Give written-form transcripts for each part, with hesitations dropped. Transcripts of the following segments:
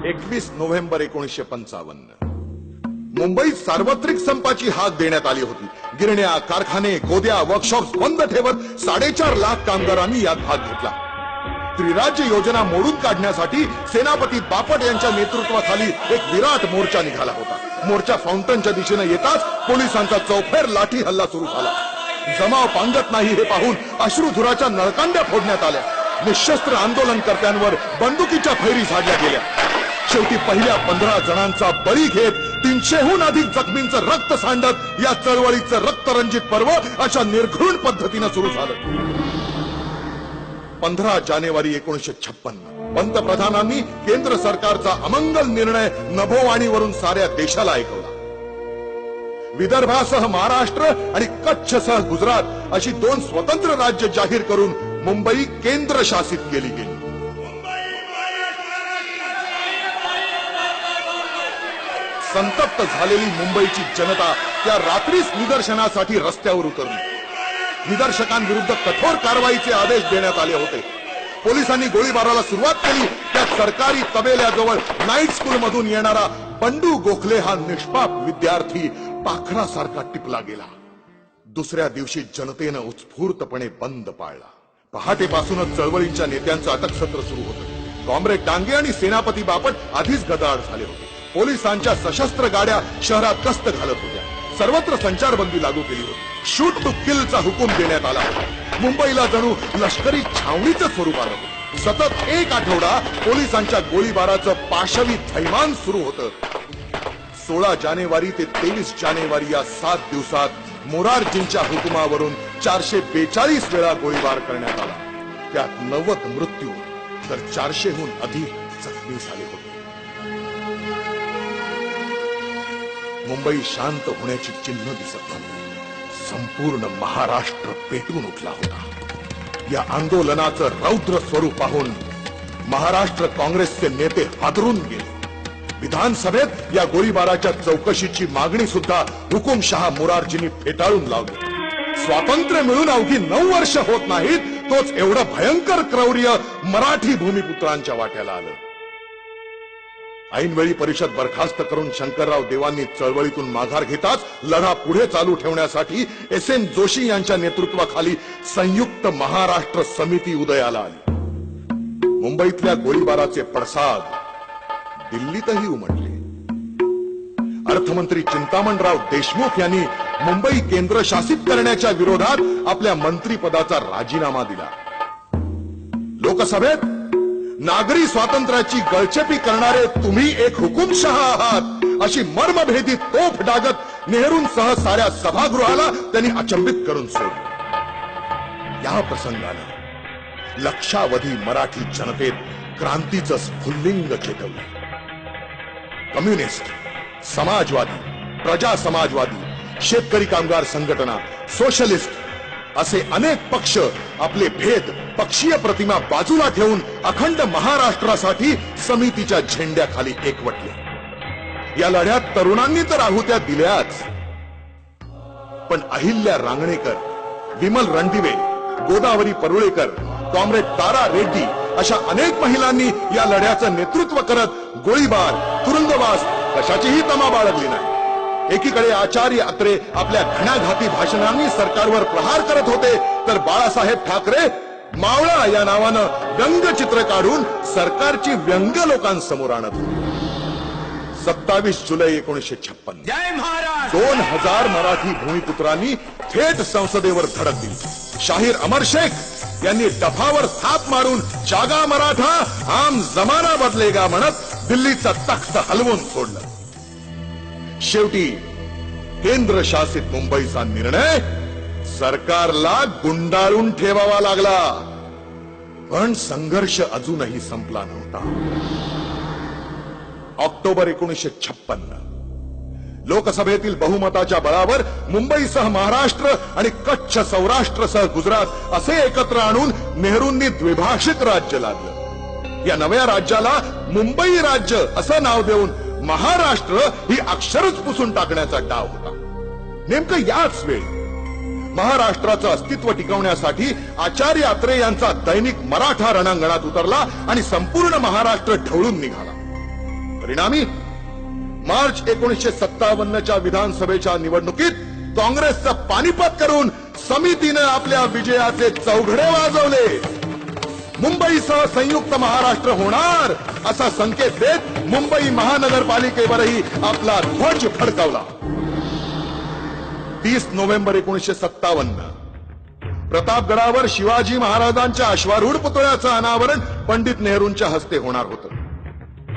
21 November 1955 मुंबईत सार्वत्रिक संपाची हाक देण्यात आली होती। गिरण्या, कारखाने, गोद्या, वर्कशॉप्स बंद ठेवत 4.5 लाख कामगारांनी यात भाग घेतला। त्रिराज्य योजना मोडून काढण्यासाठी सेनापती बापट यांच्या नेतृत्वाखाली एक विराट मोर्चा निघाला होता। मोर्चा फाउंटनच्या दिशेने येताच पोलिसांचा चौफेर लाठी हल्ला सुरू झाला। जमाव पांगत नाही हे पाहून अश्रुधुराच्या नळकांड्या फोडण्यात आल्या। निशस्त्र आंदोलनकर्त्यांवर बंदुकीच्या फैरी झाडल्या गेल्या। शेवटी पहिल्या 15 जणांचा बळी घेत 300हून अधिक जखमींचं रक्त सांडत या चळवळीचं रक्तरंजित पर्व अशा निर्घृण पद्धतीने सुरू झालं। 15 जानेवारी 1956 पंतप्रधानांनी केंद्र सरकारचा अमंगल निर्णय नभोवाणीवरून साऱ्या देशाला ऐकवला। विदर्भासह महाराष्ट्र आणि कच्छसह गुजरात अशी 2 स्वतंत्र राज्य जाहीर करून मुंबई केंद्र शासित केली गेली। संतप्त झालेली मुंबईची जनता त्या रात्रीच निदर्शनासाठी रस्त्यावर उतरली। निदर्शकांविरुद्ध कठोर कारवाईचे आदेश देण्यात आले होते। पोलिसांनी गोळीबाराला सुरुवात केली। त्या सरकारी तबेल्याजवळ नाईट स्कूल मधून येणारा बंडू गोखले हा निष्पाप विद्यार्थी पाखरासारखा टिपला गेला। दुसऱ्या दिवशी जनतेनं उत्स्फूर्तपणे बंद पाळला। पहाटेपासूनच चळवळीच्या नेत्यांचं अटक सत्र सुरू होतं। कॉम्रेड डांगे आणि सेनापती बापट आधीच गदाड झाले होते। पोलिसांच्या सशस्त्र गाड्या शहरात गस्त घालत होत्या। सर्वत्र संचारबंदी लागू केली होती। शूट टू किलचा हुकूम देण्यात आला होता। मुंबईला जणू लष्करी छावणीचं स्वरूप आलं होतं। सतत 1 आठवडा पोलिसांच्या गोळीबाराचं पाशवी थैमान सुरू होतं। 16 जानेवारी ते 23 जानेवारी या 7 दिवसात मोरारजींच्या हुकुमावरून 442 वेळा गोळीबार करण्यात आला। त्यात 90 मृत्यू तर 400हून अधिक जखमी झाले होते। मुंबई शांत होण्याची चिन्ह दिसत नव्हती। संपूर्ण महाराष्ट्र पेटून उठला होता। या आंदोलनाचं रौद्र स्वरूप पाहून महाराष्ट्र काँग्रेसचे नेते हादरून गेले। विधानसभेत या गोळीबाराच्या चौकशीची मागणी सुद्धा हुकुमशहा मोरारजींनी फेटाळून लावली। स्वातंत्र्य मिळून अवघी 9 वर्ष होत नाहीत तोच एवढं भयंकर क्रौर्य मराठी भूमिपुत्रांच्या वाट्याला आलं। ऐनवेळी परिषद बरखास्त करून शंकरराव देवांनी चळवळीतून माघार घेताच लढा पुढे चालू ठेवण्यासाठी एस.एन. जोशी यांच्या नेतृत्वाखाली संयुक्त महाराष्ट्र समिती उदयाला आली। मुंबईतल्या गोळीबाराचे पडसाद दिल्लीतही उमटले। अर्थमंत्री चिंतामणराव देशमुख यांनी मुंबई केंद्रशासित करण्याच्या विरोधात आपल्या मंत्रीपदाचा राजीनामा दिला। लोकसभेत नागरी स्वातंत्र्याची गळचेपी करणारे तुम्ही एक हुकुमशहा आहात अशी मर्मभेदी तोफ डागत नेहरूंसह साऱ्या सभागृहाला त्यांनी अचंबित करून सोडलं। या प्रसंगानं लक्षावधी मराठी जनतेत क्रांतीचं स्फुल्लिंग चेतवलं। कम्युनिस्ट, समाजवादी, प्रजा समाजवादी, शेतकरी कामगार संघटना, सोशलिस्ट असे अनेक पक्ष आपले भेद, पक्षीय प्रतिमा बाजूला ठेवून अखंड महाराष्ट्रासाठी समितीच्या झेंड्याखाली एकवटले। या लढ्यात तरुणांनी तर आहुत्या दिल्याच, पण अहिल्या रांगणेकर, विमल रणदिवे, गोदावरी परुळेकर, कॉम्रेड तारा रेड्डी अशा अनेक महिलांनी या लढ्याचं नेतृत्व करत गोळीबार, तुरुंगवास कशाचीही तमा बाळगली नाही। एकीकडे आचार्य अत्रे आपल्या घणाघाती भाषणांनी सरकारवर प्रहार करत होते, तर बाळासाहेब ठाकरे मावळा या नावानं व्यंगचित्र काढून सरकारची व्यंग लोकांसमोर आणत होते। 27 जुलै 1956 जय महाराष्ट्र 2000 मराठी भूमिपुत्रांनी थेट संसदेवर धडक दिली। शाहीर अमर शेख यांनी डफावर थाप मारून जागा मराठा आम जमाना बदलेगा म्हणत दिल्लीचा तख्त हलवून सोडलं। शेवटी केंद्र शासित मुंबईचा निर्णय सरकारला गुंडाळून ठेवावा लागला, पण संघर्ष अजूनही संपला नव्हता। ऑक्टोबर 1956 लोकसभेतील बहुमताच्या बळावर मुंबईसह महाराष्ट्र आणि कच्छ, सौराष्ट्रसह गुजरात असे एकत्र आणून नेहरूंनी द्विभाषिक राज्य लादलं। या नव्या राज्याला मुंबई राज्य असं नाव देऊन महाराष्ट्र ही अक्षरच पुसून टाकण्याचा डाव होता। नेमकं याच वेळी महाराष्ट्राचं अस्तित्व टिकवण्यासाठी आचार्य अत्रे यांचा दैनिक मराठा रणांगणात उतरला आणि संपूर्ण महाराष्ट्र ढवळून निघाला। परिणामी मार्च 1957च्या विधानसभेच्या निवडणुकीत काँग्रेसचं पानिपत करून समितीनं आपल्या विजयाचे चौघडे वाजवले. मुंबईसह संयुक्त महाराष्ट्र होणार असा संकेत देत मुंबई महानगरपालिकेवरही आपला ध्वज फडकावला. 30 नोव्हेंबर 1957 प्रतापगडावर शिवाजी महाराजांच्या अश्वारूढ पुतळ्याचं अनावरण पंडित नेहरूंच्या हस्ते होणार होतं.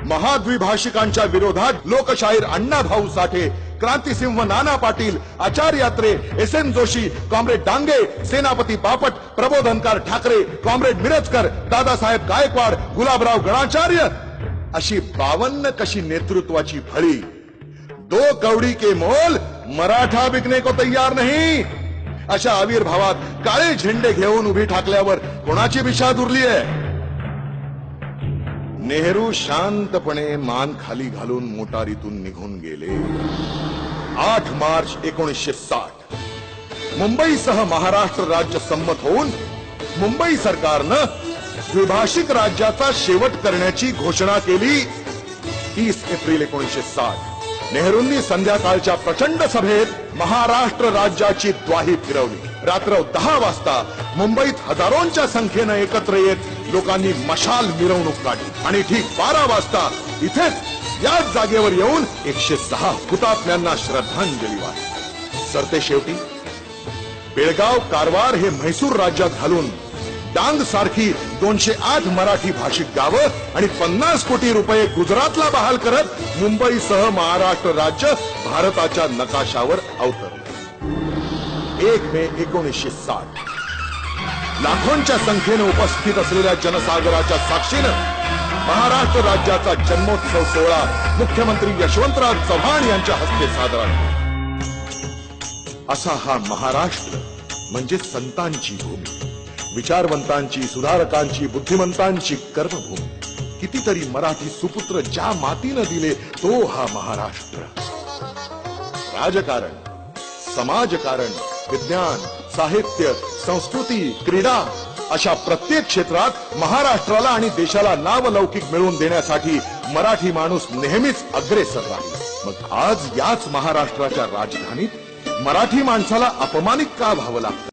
महाद्विभाषिकांच्या विरोधात लोकशाहीर अण्णाभाऊ साठे, क्रांतिसिंह नाना पाटील, आचार्य यात्रे, एस.एन. जोशी, कॉम्रेड डांगे, सेनापती बापट, प्रबोधनकार ठाकरे, कॉम्रेड मिरजकर, दादासाहेब गायकवाड, गुलाबराव गणाचार्य अशी 52 कशी नेतृत्वाची फळी. 2 कौड़ी के मोल मराठा बिकने को तैयार नहीं अशा आविर्भावात काळे झेंडे घेऊन उभी ठाकल्यावर कोणाची विषाद उरली आहे. नेहरू शांतपणे मान खाली घालून मोटारीतून निघून गेले. 8 मार्च 1960 मुंबईसह महाराष्ट्र राज्य संमत होऊन मुंबई सरकारनं द्विभाषिक राज्याचा शेवट करण्याची घोषणा केली. 30 एप्रिल 1960 नेहरूंनी संध्याकाळच्या प्रचंड सभेत महाराष्ट्र राज्याची द्वाही फिरवली. रात्र 10 वाजता मुंबईत हजारोंच्या संख्येनं एकत्र येत लोकांनी मशाल मिरवणूक काढली आणि ठीक 12 वाजता इथेच याच जागेवर येऊन 106 हुतात्म्यांना श्रद्धांजली वाहिली. सरते शेवटी बेळगाव, कारवार हे म्हैसूर राज्यात घालून डांग सारखी 208 मराठी भाषिक गावं आणि 50 कोटी रुपये गुजरातला बहाल करत मुंबईसह महाराष्ट्र राज्य भारताच्या नकाशावर अवतरले. 1 मे 1960 लाखोंच्या संख्येने उपस्थित असलेल्या जनसागराच्या साक्षीनं महाराष्ट्र राज्याचा जन्मोत्सव सोहळा मुख्यमंत्री यशवंतराव चव्हाण यांच्या हस्ते साजरा झाला. असा हा महाराष्ट्र म्हणजे संतांची भूमी, विचारवंतांची, सुधारकांची, बुद्धिमंतांची कर्मभूमी. कितीतरी मराठी सुपुत्र ज्या मातीनं दिले तो हा महाराष्ट्र. राजकारण, समाजकारण, विज्ञान, साहित्य, संस्कृती, क्रीडा अशा प्रत्येक क्षेत्रात महाराष्ट्राला आणि देशाला नावलौकिक मिळवून देण्यासाठी मराठी माणूस नेहमीच अग्रेसर राहील. मग आज याच महाराष्ट्राच्या राजधानीत मराठी माणसाला अपमानित का व्हावं लागतं?